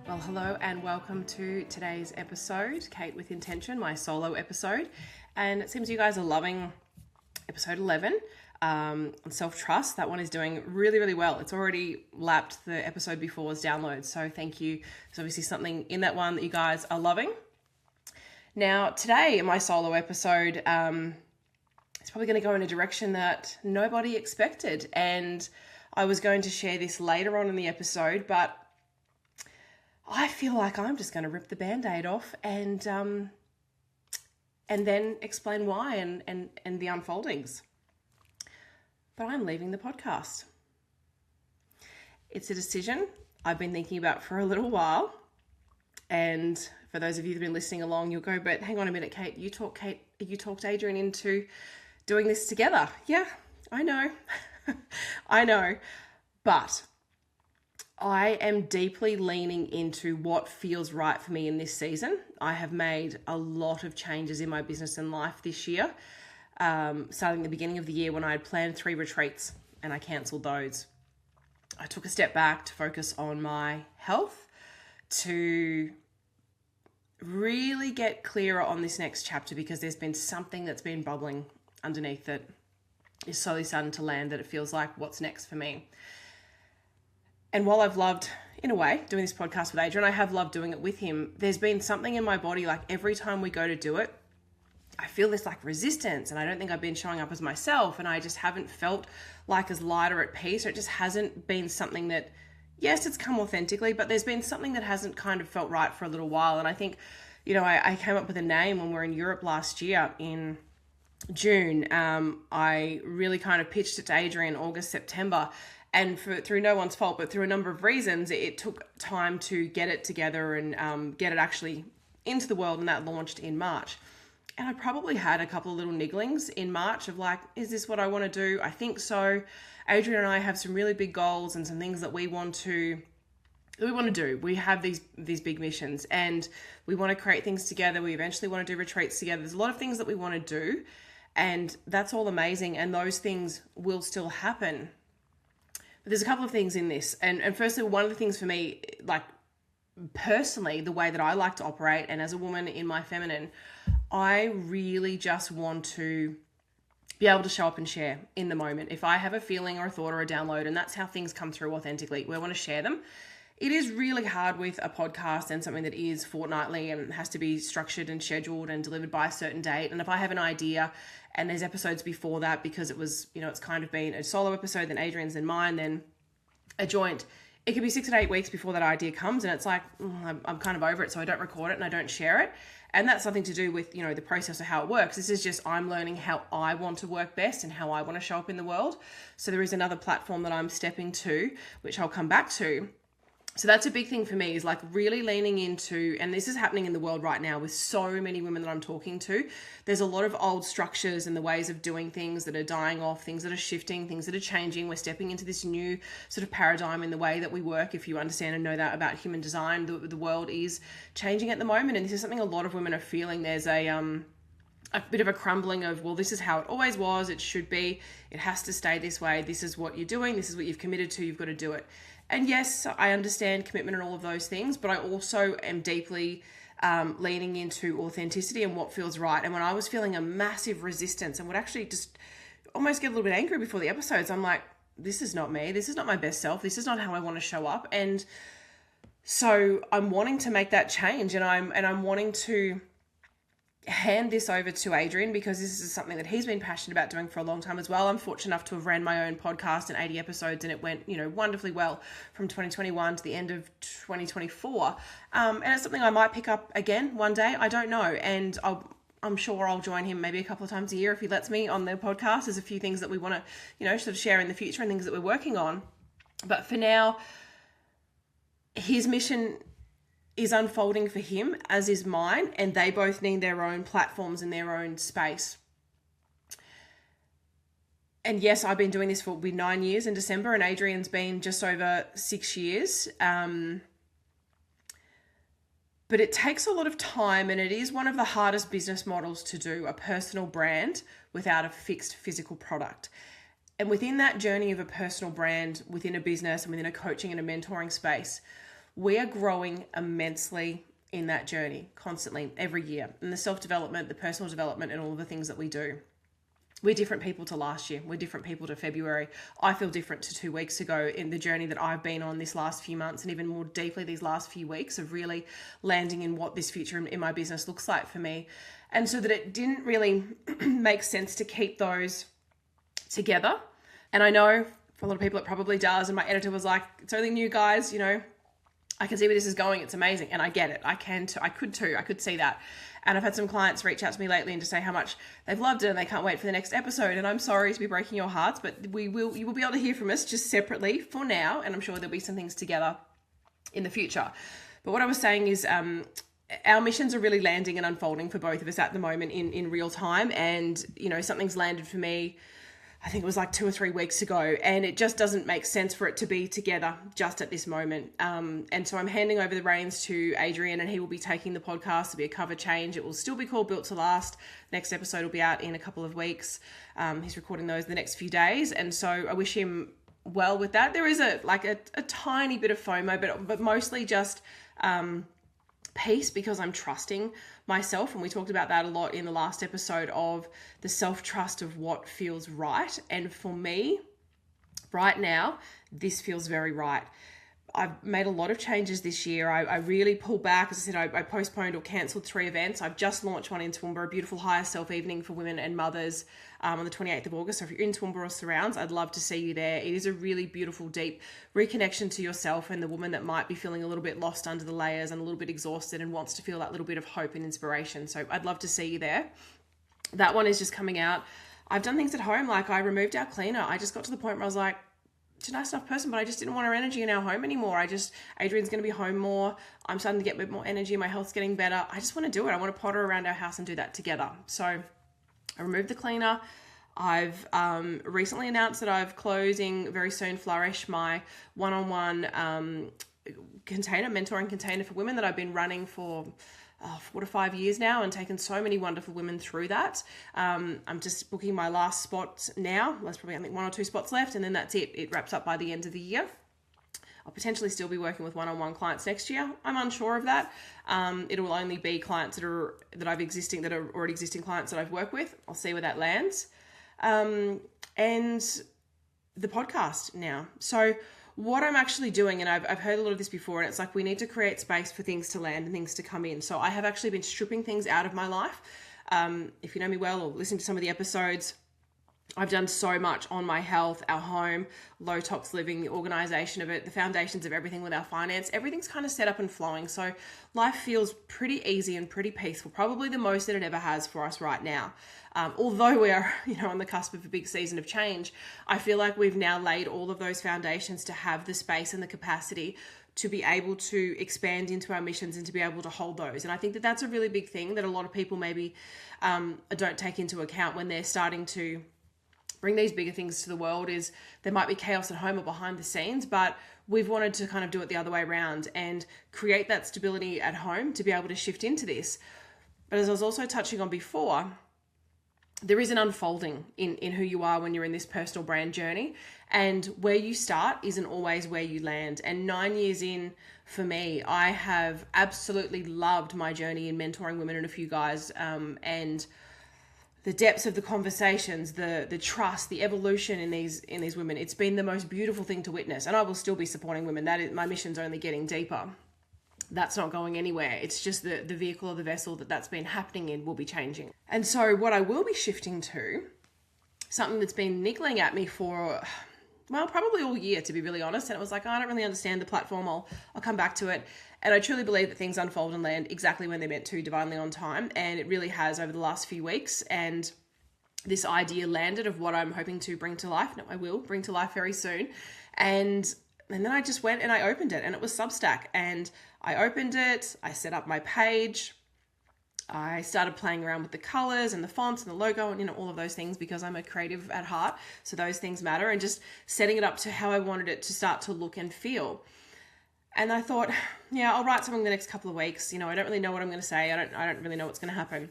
Well, hello and welcome to today's episode, Kate with Intention, my solo episode. And it seems you guys are loving episode 11 on self-trust. That one is doing really, really well. It's already lapped the episode before's downloads. So thank you. There's obviously something in that one that you guys are loving. Now, today in my solo episode, it's probably going to go in a direction that nobody expected. And I was going to share this later on in the episode, but I feel like I'm just going to rip the Band-Aid off and then explain why and the unfoldings. But I'm leaving the podcast. It's a decision I've been thinking about for a little while. And for those of you that have been listening along, you'll go, but hang on a minute, Kate, you talked Adrian into doing this together. Yeah, I know. I know. But I am deeply leaning into what feels right for me in this season. I have made a lot of changes in my business and life this year, starting at the beginning of the year when I had planned 3 retreats and I cancelled those. I took a step back to focus on my health, to really get clearer on this next chapter, because there's been something that's been bubbling underneath that is slowly starting to land, that it feels like what's next for me. And while I've loved, in a way, doing this podcast with Adrian, I have loved doing it with him, there's been something in my body, like every time we go to do it, I feel this like resistance, and I don't think I've been showing up as myself, and I just haven't felt like as light or at peace, or it just hasn't been something that, yes, it's come authentically, but there's been something that hasn't kind of felt right for a little while. And I think, I came up with a name when we were in Europe last year in June. I really kind of pitched it to Adrian August, September, and through no one's fault, but through a number of reasons, it took time to get it together and get it actually into the world, and that launched in March. And I probably had a couple of little nigglings in March of like, is this what I want to do? I think so. Adrian and I have some really big goals and some things that we want to do. We have these big missions, and we want to create things together. We eventually want to do retreats together. There's a lot of things that we want to do, and that's all amazing. And those things will still happen. But there's a couple of things in this. And firstly, one of the things for me, like personally, the way that I like to operate, and as a woman in my feminine, I really just want to be able to show up and share in the moment. If I have a feeling or a thought or a download, and that's how things come through authentically, we want to share them. It is really hard with a podcast and something that is fortnightly and has to be structured and scheduled and delivered by a certain date. And if I have an idea and there's episodes before that, because it was, it's kind of been a solo episode, then Adrian's, then mine, then a joint, it could be 6 to 8 weeks before that idea comes, and it's like, I'm kind of over it, so I don't record it and I don't share it. And that's nothing to do with, the process of how it works. This is just, I'm learning how I want to work best and how I want to show up in the world. So there is another platform that I'm stepping to, which I'll come back to. So that's a big thing for me, is like really leaning into, and this is happening in the world right now with so many women that I'm talking to. There's a lot of old structures and the ways of doing things that are dying off, things that are shifting, things that are changing. We're stepping into this new sort of paradigm in the way that we work. If you understand and know that about human design, the world is changing at the moment. And this is something a lot of women are feeling. There's a bit of a crumbling of, well, this is how it always was. It should be. It has to stay this way. This is what you're doing. This is what you've committed to. You've got to do it. And yes, I understand commitment and all of those things, but I also am deeply leaning into authenticity and what feels right. And when I was feeling a massive resistance and would actually just almost get a little bit angry before the episodes, I'm like, this is not me. This is not my best self. This is not how I want to show up. And so I'm wanting to make that change, and I'm wanting to hand this over to Adrian, because this is something that he's been passionate about doing for a long time as well. I'm fortunate enough to have ran my own podcast in 80 episodes, and it went, wonderfully well from 2021 to the end of 2024. And it's something I might pick up again one day. I don't know. And I'm sure I'll join him maybe a couple of times a year if he lets me on the podcast. There's a few things that we want to, sort of share in the future and things that we're working on. But for now, his mission is unfolding for him, as is mine, and they both need their own platforms and their own space. And yes, I've been doing this for 9 years in December, and Adrian's been just over 6 years. But it takes a lot of time, and it is one of the hardest business models to do, a personal brand without a fixed physical product. And within that journey of a personal brand within a business and within a coaching and a mentoring space, we are growing immensely in that journey constantly every year. And the self-development, the personal development, and all of the things that we do. We're different people to last year. We're different people to February. I feel different to 2 weeks ago in the journey that I've been on this last few months, and even more deeply these last few weeks of really landing in what this future in my business looks like for me. And so that it didn't really make sense to keep those together. And I know for a lot of people it probably does. And my editor was like, it's only new, guys, I can see where this is going. It's amazing. And I get it. I can too. I could see that. And I've had some clients reach out to me lately and to say how much they've loved it and they can't wait for the next episode. And I'm sorry to be breaking your hearts, but you will be able to hear from us just separately for now. And I'm sure there'll be some things together in the future. But what I was saying is our missions are really landing and unfolding for both of us at the moment in real time. And, something's landed for me, I think it was like 2 or 3 weeks ago, and it just doesn't make sense for it to be together just at this moment. And so I'm handing over the reins to Adrian, and he will be taking the podcast. There'll be a cover change. It will still be called Built to Last. Next episode will be out in a couple of weeks. He's recording those the next few days. And so I wish him well with that. There is a tiny bit of FOMO, but mostly just peace, because I'm trusting myself. And we talked about that a lot in the last episode of the self-trust of what feels right. And for me, right now, this feels very right. I've made a lot of changes this year. I really pulled back. As I said, I postponed or cancelled 3 events. I've just launched one in Toowoomba, a beautiful higher self evening for women and mothers on the 28th of August. So if you're in Toowoomba or surrounds, I'd love to see you there. It is a really beautiful, deep reconnection to yourself and the woman that might be feeling a little bit lost under the layers and a little bit exhausted and wants to feel that little bit of hope and inspiration. So I'd love to see you there. That one is just coming out. I've done things at home. Like I removed our cleaner. I just got to the point where I was like, she's a nice enough person, but I just didn't want her energy in our home anymore. Adrian's going to be home more. I'm starting to get a bit more energy. My health's getting better. I just want to do it. I want to potter around our house and do that together. So I removed the cleaner. I've recently announced that I'm closing very soon Flourish, my one-on-one mentoring container for women that I've been running for 4 to 5 years now and taken so many wonderful women through that. I'm just booking my last spot now. There's probably, I think, 1 or 2 spots left, and then that's it. It wraps up by the end of the year. I'll potentially still be working with one-on-one clients next year. I'm unsure of that. It will only be clients that are already existing clients that I've worked with. I'll see where that lands. And the podcast now. So what I'm actually doing, and I've heard a lot of this before, and it's like we need to create space for things to land and things to come in. So I have actually been stripping things out of my life. If you know me well or listen to some of the episodes, I've done so much on my health, our home, low tox living, the organization of it, the foundations of everything with our finance. Everything's kind of set up and flowing. So life feels pretty easy and pretty peaceful, probably the most that it ever has for us right now. Although we are, on the cusp of a big season of change, I feel like we've now laid all of those foundations to have the space and the capacity to be able to expand into our missions and to be able to hold those. And I think that that's a really big thing that a lot of people maybe don't take into account when they're starting to bring these bigger things to the world. Is there might be chaos at home or behind the scenes, but we've wanted to kind of do it the other way around and create that stability at home to be able to shift into this. But as I was also touching on before, there is an unfolding in who you are when you're in this personal brand journey, and where you start isn't always where you land. And 9 years in, for me, I have absolutely loved my journey in mentoring women and a few guys, and the depths of the conversations, the trust, the evolution in these women. It's been the most beautiful thing to witness, and I will still be supporting women. That is, my mission's only getting deeper. That's not going anywhere. It's just the vehicle or the vessel that's been happening in will be changing. And so what I will be shifting to, something that's been niggling at me for, well, probably all year, to be really honest. And it was like, I don't really understand the platform. I'll come back to it. And I truly believe that things unfold and land exactly when they're meant to, divinely on time. And it really has over the last few weeks. And this idea landed of what I'm hoping to bring to life. No, I will bring to life very soon. And then I just went and I opened it, and it was Substack. And I opened it, I set up my page, I started playing around with the colors and the fonts and the logo and all of those things, because I'm a creative at heart. So those things matter, and just setting it up to how I wanted it to start to look and feel. And I thought, yeah, I'll write something the next couple of weeks. I don't really know what I'm going to say. I don't really know what's going to happen.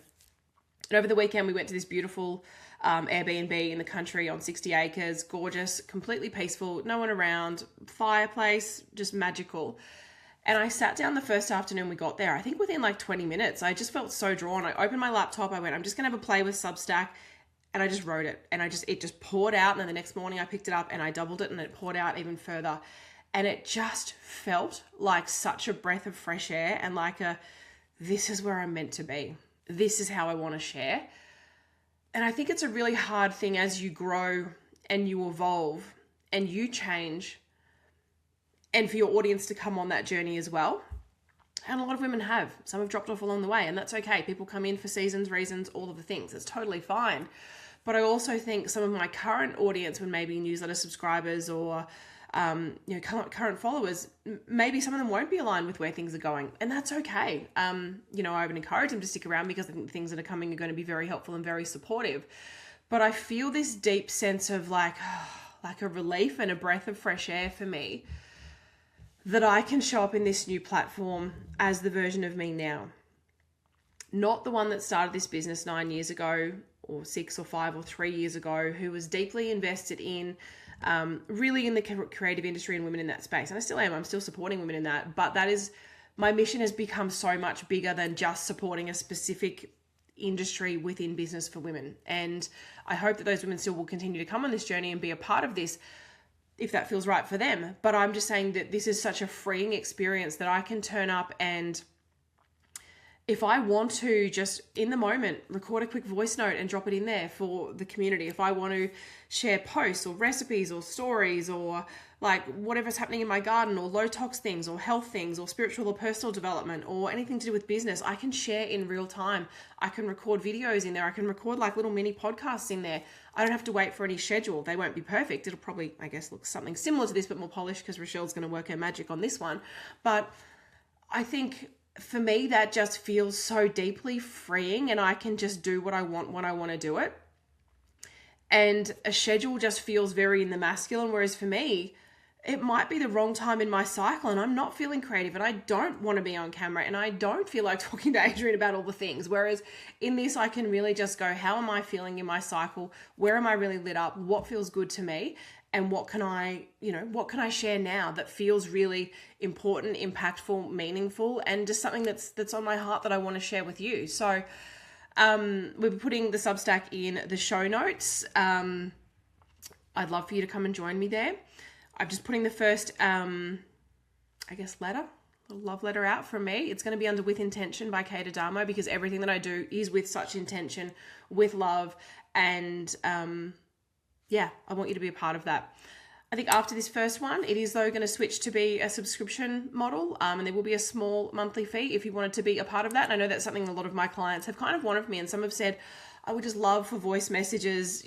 And over the weekend, we went to this beautiful Airbnb in the country on 60 acres, gorgeous, completely peaceful, no one around, fireplace, just magical. And I sat down the first afternoon we got there. I think within like 20 minutes, I just felt so drawn. I opened my laptop. I went, I'm just going to have a play with Substack. And I just wrote it. And it just poured out. And then the next morning I picked it up and I doubled it and it poured out even further. And it just felt like such a breath of fresh air and like this is where I'm meant to be. This is how I want to share. And I think it's a really hard thing as you grow and you evolve and you change, and for your audience to come on that journey as well. And a lot of women have. Some have dropped off along the way, and that's okay. People come in for seasons, reasons, all of the things. It's totally fine. But I also think some of my current audience, when maybe newsletter subscribers or current followers, maybe some of them won't be aligned with where things are going, and that's okay. I would encourage them to stick around because I think the things that are coming are going to be very helpful and very supportive. But I feel this deep sense of like a relief and a breath of fresh air for me, that I can show up in this new platform as the version of me now. Not the one that started this business 9 years ago, or 6 or 5 or 3 years ago, who was deeply invested in really in the creative industry and women in that space. And I still am. I'm still supporting women in that. But my mission has become so much bigger than just supporting a specific industry within business for women. And I hope that those women still will continue to come on this journey and be a part of this, if that feels right for them. But I'm just saying that this is such a freeing experience that I can turn up and, if I want to, just in the moment, record a quick voice note and drop it in there for the community. If I want to share posts or recipes or stories or like whatever's happening in my garden, or low tox things or health things or spiritual or personal development or anything to do with business, I can share in real time. I can record videos in there. I can record like little mini podcasts in there. I don't have to wait for any schedule. They won't be perfect. It'll probably, I guess, look something similar to this, but more polished, because Rochelle's going to work her magic on this one. But I think for me, that just feels so deeply freeing, and I can just do what I want when I want to do it. And a schedule just feels very in the masculine, whereas for me, it might be the wrong time in my cycle and I'm not feeling creative and I don't want to be on camera and I don't feel like talking to Adrian about all the things. Whereas in this, I can really just go, how am I feeling in my cycle? Where am I really lit up? What feels good to me? And what can I share now that feels really important, impactful, meaningful, and just something that's on my heart that I want to share with you. So we'll be putting the Substack in the show notes. I'd love for you to come and join me there. I'm just putting the first, love letter out from me. It's going to be under With Intention by Kate Adamo, because everything that I do is with such intention, with love, and I want you to be a part of that. I think after this first one, it is though going to switch to be a subscription model, and there will be a small monthly fee if you wanted to be a part of that. And I know that's something a lot of my clients have kind of wanted from me, and some have said, I would just love for voice messages,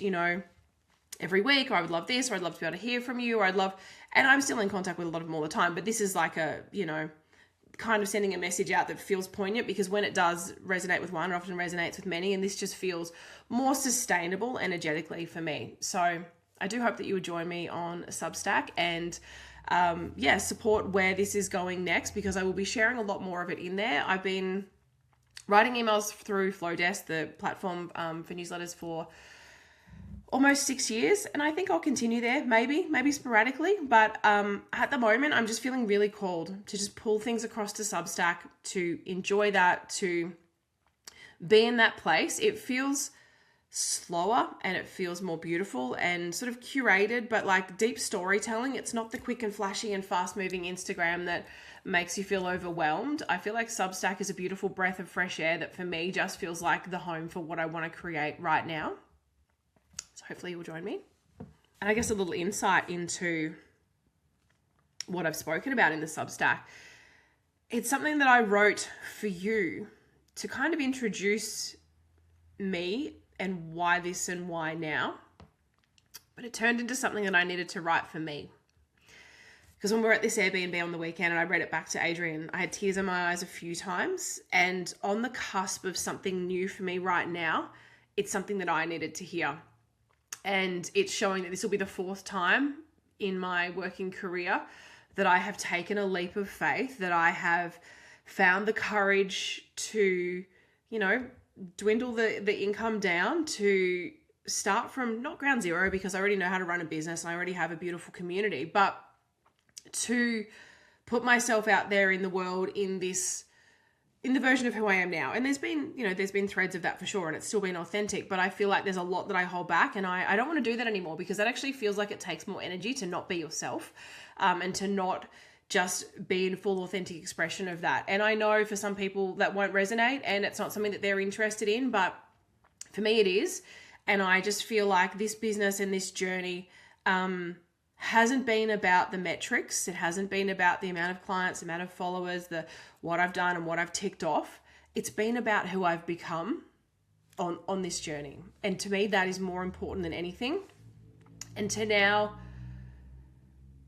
every week, or I would love this, or I'd love to be able to hear from you, and I'm still in contact with a lot of them all the time, but this is like a, kind of sending a message out that feels poignant, because when it does resonate with one, it often resonates with many, and this just feels more sustainable energetically for me. So I do hope that you would join me on Substack and support where this is going next, because I will be sharing a lot more of it in there. I've been writing emails through Flowdesk, the platform for newsletters, for almost 6 years, and I think I'll continue there, maybe sporadically, but at the moment I'm just feeling really called to just pull things across to Substack, to enjoy that, to be in that place. It feels slower and it feels more beautiful and sort of curated, but like deep storytelling. It's not the quick and flashy and fast moving Instagram that makes you feel overwhelmed. I feel like Substack is a beautiful breath of fresh air that for me just feels like the home for what I want to create right now. So hopefully you will join me. And I guess a little insight into what I've spoken about in the Substack. It's something that I wrote for you to kind of introduce me and why this and why now. But it turned into something that I needed to write for me. Because when we were at this Airbnb on the weekend and I read it back to Adrian, I had tears in my eyes a few times. And on the cusp of something new for me right now, it's something that I needed to hear. And it's showing that this will be the 4th time in my working career that I have taken a leap of faith, that I have found the courage to, dwindle the income down, to start from not ground zero, because I already know how to run a business and I already have a beautiful community, but to put myself out there in the world in the version of who I am now. And there's been threads of that for sure, and it's still been authentic, but I feel like there's a lot that I hold back, and I don't want to do that anymore, because that actually feels like it takes more energy to not be yourself, and to not just be in full authentic expression of that. And I know for some people that won't resonate and it's not something that they're interested in, but for me it is. And I just feel like this business and this journey hasn't been about the metrics. It hasn't been about the amount of clients, the amount of followers, what I've done and what I've ticked off. It's been about who I've become on this journey. And to me, that is more important than anything. And to now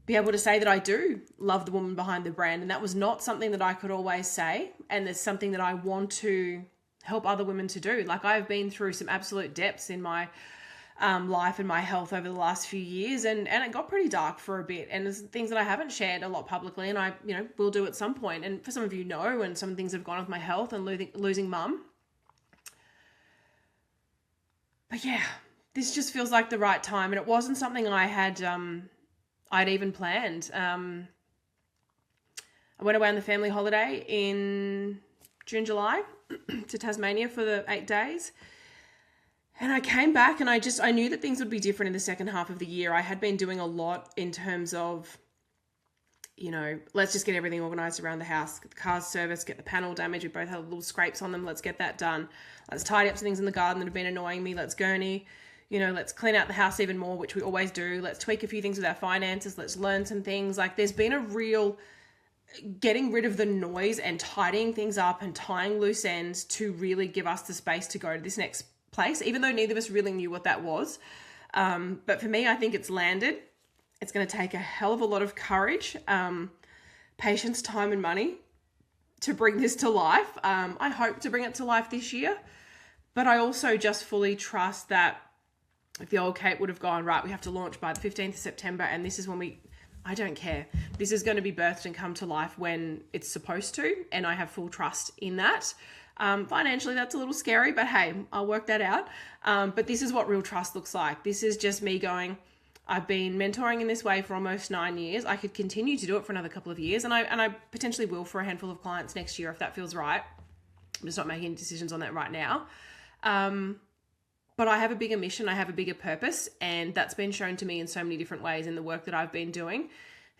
be able to say that I do love the woman behind the brand. And that was not something that I could always say. And there's something that I want to help other women to do. Like, I've been through some absolute depths in my life and my health over the last few years, and it got pretty dark for a bit, and there's things that I haven't shared a lot publicly, and I will do at some point. And for some of and some things have gone with my health and losing mum. But yeah, this just feels like the right time, and it wasn't something I had I'd even planned. I went away on the family holiday in June, July to Tasmania for the 8 days. And I came back and I knew that things would be different in the second half of the year. I had been doing a lot in terms of, let's just get everything organized around the house, get the cars serviced, get the panel damaged. We both had little scrapes on them. Let's get that done. Let's tidy up some things in the garden that have been annoying me. Let's gurney, let's clean out the house even more, which we always do. Let's tweak a few things with our finances. Let's learn some things. Like, there's been a real getting rid of the noise and tidying things up and tying loose ends to really give us the space to go to this next place, even though neither of us really knew what that was. But for me, I think it's landed. It's going to take a hell of a lot of courage, patience, time, and money to bring this to life. I hope to bring it to life this year, but I also just fully trust that if the old Kate would have gone, right, we have to launch by the 15th of September, and this is when I don't care. This is going to be birthed and come to life when it's supposed to, and I have full trust in that. Financially, that's a little scary, but hey, I'll work that out. But this is what real trust looks like. This is just me going, I've been mentoring in this way for almost 9 years. I could continue to do it for another couple of years, and I potentially will for a handful of clients next year if that feels right. I'm just not making any decisions on that right now. But I have a bigger mission. I have a bigger purpose, and that's been shown to me in so many different ways in the work that I've been doing.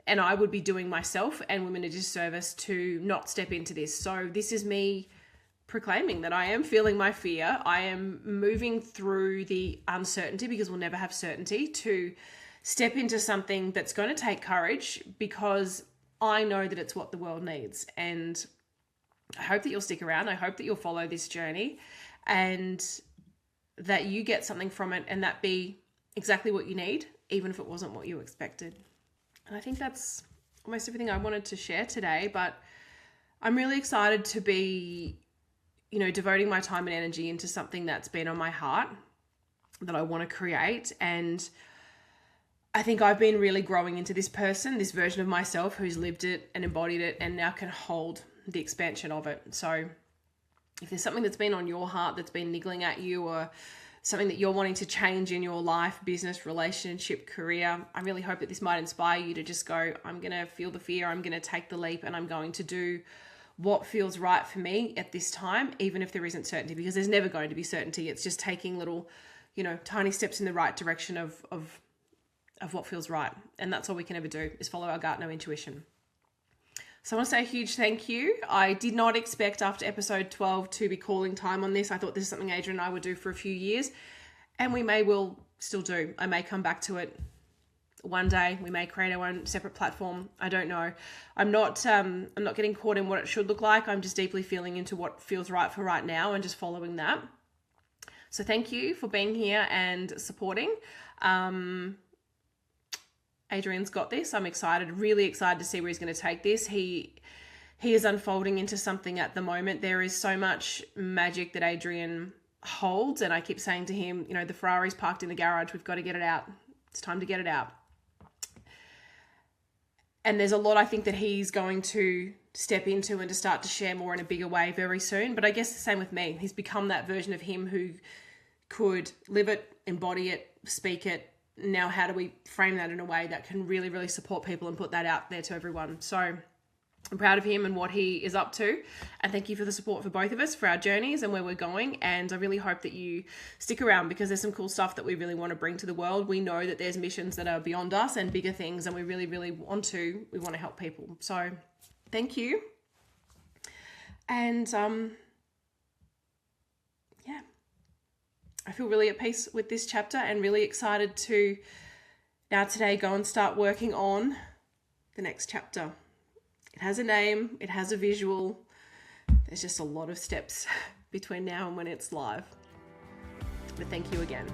And I would be doing myself and women a disservice to not step into this. So this is me proclaiming that I am feeling my fear. I am moving through the uncertainty, because we'll never have certainty, to step into something that's going to take courage, because I know that it's what the world needs. And I hope that you'll stick around. I hope that you'll follow this journey and that you get something from it, and that be exactly what you need, even if it wasn't what you expected. And I think that's almost everything I wanted to share today, but I'm really excited to be devoting my time and energy into something that's been on my heart that I want to create. And I think I've been really growing into this person, this version of myself who's lived it and embodied it and now can hold the expansion of it. So if there's something that's been on your heart that's been niggling at you, or something that you're wanting to change in your life, business, relationship, career, I really hope that this might inspire you to just go, I'm going to feel the fear, I'm going to take the leap, and I'm going to do what feels right for me at this time, even if there isn't certainty, because there's never going to be certainty. It's just taking little, tiny steps in the right direction of what feels right. And that's all we can ever do, is follow our gut and our intuition. So I want to say a huge thank you. I did not expect after episode 12 to be calling time on this. I thought this is something Adrian and I would do for a few years, and we may well still do. I may come back to it one day. We may create our own separate platform. I don't know. I'm not getting caught in what it should look like. I'm just deeply feeling into what feels right for right now and just following that. So thank you for being here and supporting. Adrian's got this. I'm excited, really excited to see where he's going to take this. He is unfolding into something at the moment. There is so much magic that Adrian holds, and I keep saying to him, the Ferrari's parked in the garage. We've got to get it out. It's time to get it out. And there's a lot I think that he's going to step into and to start to share more in a bigger way very soon. But I guess the same with me. He's become that version of him who could live it, embody it, speak it. Now, how do we frame that in a way that can really, really support people and put that out there to everyone? So I'm proud of him and what he is up to. And thank you for the support for both of us, for our journeys and where we're going. And I really hope that you stick around, because there's some cool stuff that we really want to bring to the world. We know that there's missions that are beyond us and bigger things, and we really, really want to help people. So thank you. And yeah, I feel really at peace with this chapter and really excited to now today go and start working on the next chapter. It has a name, it has a visual. There's just a lot of steps between now and when it's live. But thank you again.